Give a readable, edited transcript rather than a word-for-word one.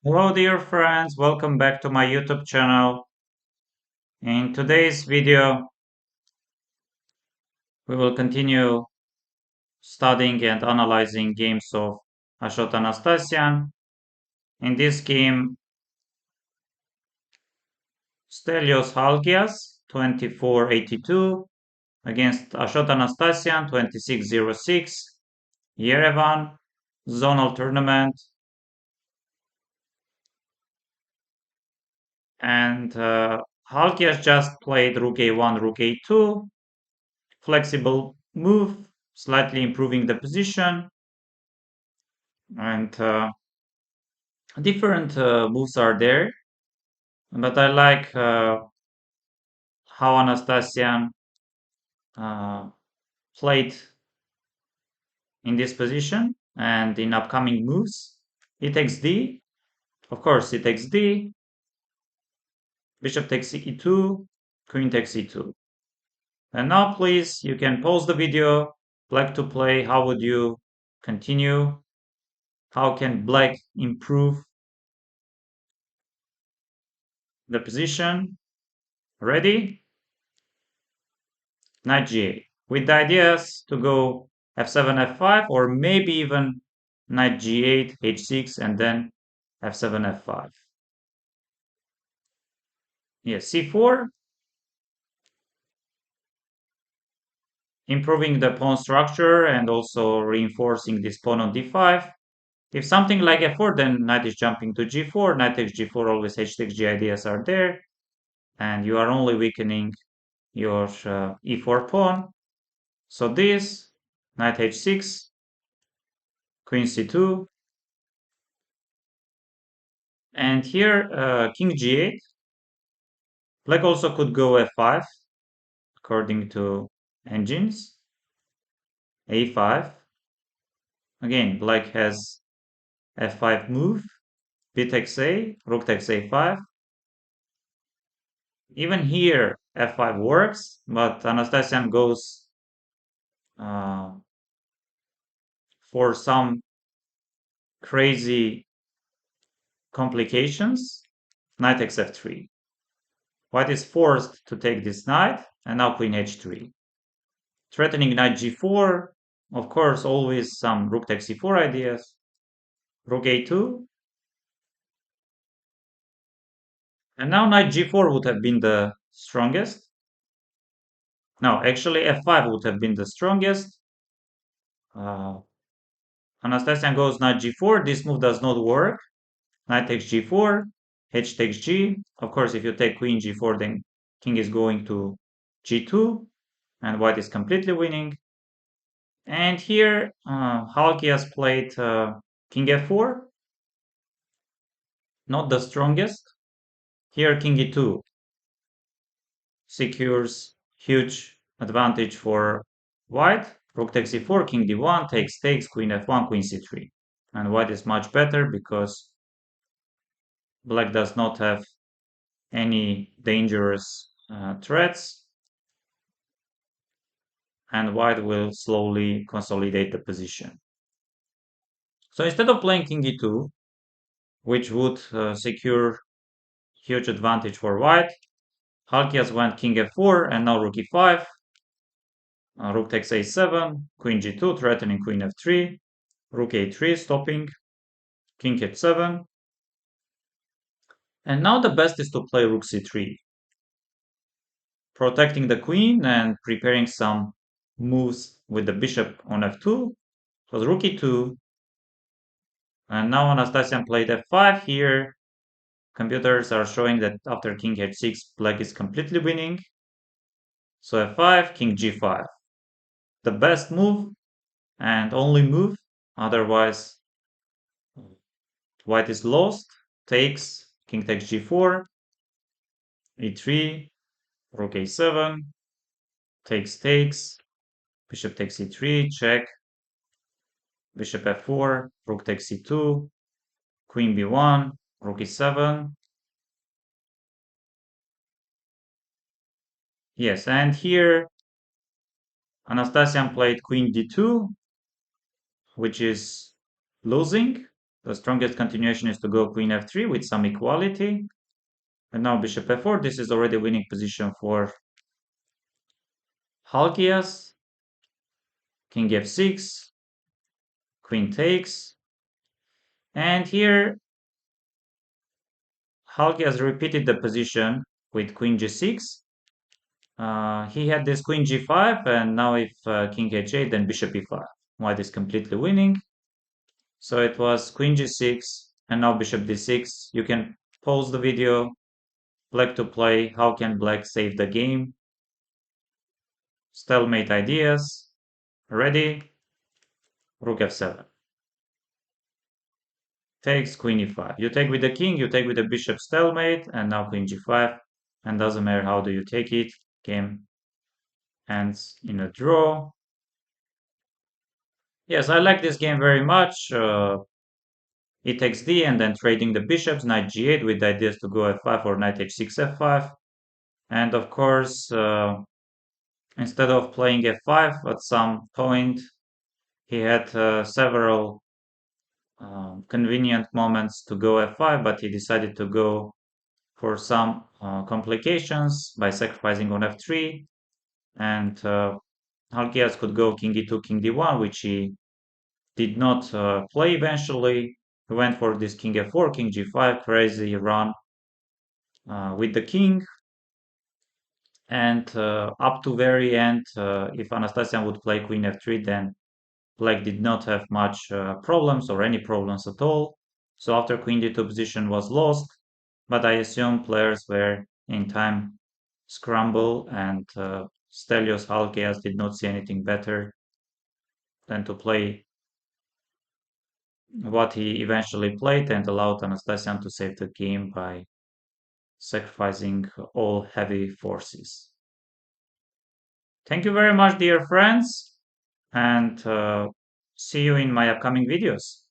Hello dear friends, welcome back to my YouTube channel. In today's video, we will continue studying and analyzing games of Ashot Anastasian. In this game, Stelios Halkias 2482 against Ashot Anastasian 2606, Yerevan, zonal tournament. And Halkias just played Rook A1, Rook A2, flexible move, slightly improving the position, and different moves are there. But I like how Anastasian played in this position and in upcoming moves. E takes D, of course, e takes D, bishop takes E2, queen takes E2. And now please, you can pause the video, black to play, how would you continue? How can black improve the position? Ready? Knight G8. With the ideas to go F7, F5, or maybe even Knight G8, H6, and then F7, F5. Yes, C4. Improving the pawn structure and also reinforcing this pawn on D5. If something like F4, then knight is jumping to G4, knight takes G4, always H takes G ideas are there. And you are only weakening your E4 pawn. So this, knight H6, queen C2. And here, king G8. Black also could go F5, according to engines. A5. Again, black has F5 move. B takes A, rook takes A5. Even here, F5 works, but Anastasian goes for some crazy complications. Knight takes F3. White is forced to take this knight, and now queen H3. Threatening knight G4, of course, always some rook takes C4 ideas. Rook A2. And now knight G4 would have been the strongest. No, actually F5 would have been the strongest. Anastasian goes knight G4. This move does not work. Knight takes G4. H takes G. Of course, if you take queen G4, then king is going to G2. And white is completely winning. And here, Halkias played king F4. Not the strongest. Here, king E2 secures huge advantage for white. Rook takes E4, king D1, takes, queen F1, queen C3. And white is much better because black does not have any dangerous threats. And white will slowly consolidate the position. So instead of playing king E2, which would secure huge advantage for white, Halkias went king F4 and now rook E5. Rook takes A7, queen G2, threatening queen F3, rook A3, stopping, king H7. And now the best is to play rook C3, protecting the queen and preparing some moves with the bishop on F2. It was rook E2. And now Anastasian played F5 here. Computers are showing that after king H6, black is completely winning. So F5, king G5. The best move and only move, otherwise white is lost. Takes, king takes G4, E3, rook A7, takes, bishop takes E3, check, bishop F4, rook takes C2, queen B1, rook E7. Yes, and here Anastasian played queen D2, which is losing. The strongest continuation is to go queen f3 with some equality. And now bishop f4. This is already a winning position for Halkias. King f6. Queen takes. And here Halkias repeated the position with queen g6. He had this queen g5, and now if king h8, then bishop e5. White is completely winning. So it was queen g6, and now bishop d6. You can pause the video. Black to play. How can black save the game? Stalemate ideas. Ready? Rook f7. Takes queen e5. You take with the king, you take with the bishop stalemate, and now queen g5. And doesn't matter how do you take it. Game ends in a draw. Yes, I like this game very much. E takes d, and then trading the bishops, knight g8 with the ideas to go f5 or knight h6 f5. And of course, instead of playing f5 at some point, he had several convenient moments to go f5, but he decided to go for some complications by sacrificing on f3. And Halkias could go king e2, king d1, which he did not play eventually. He went for this king f4, king g5, crazy run with the king. And up to very end, if Anastasian would play queen f3, then black did not have much problems or any problems at all. So after queen d2 position was lost, but I assume players were in time scramble, and Stelios Halkias did not see anything better than to play what he eventually played and allowed Anastasian to save the game by sacrificing all heavy forces. Thank you very much, dear friends, and see you in my upcoming videos.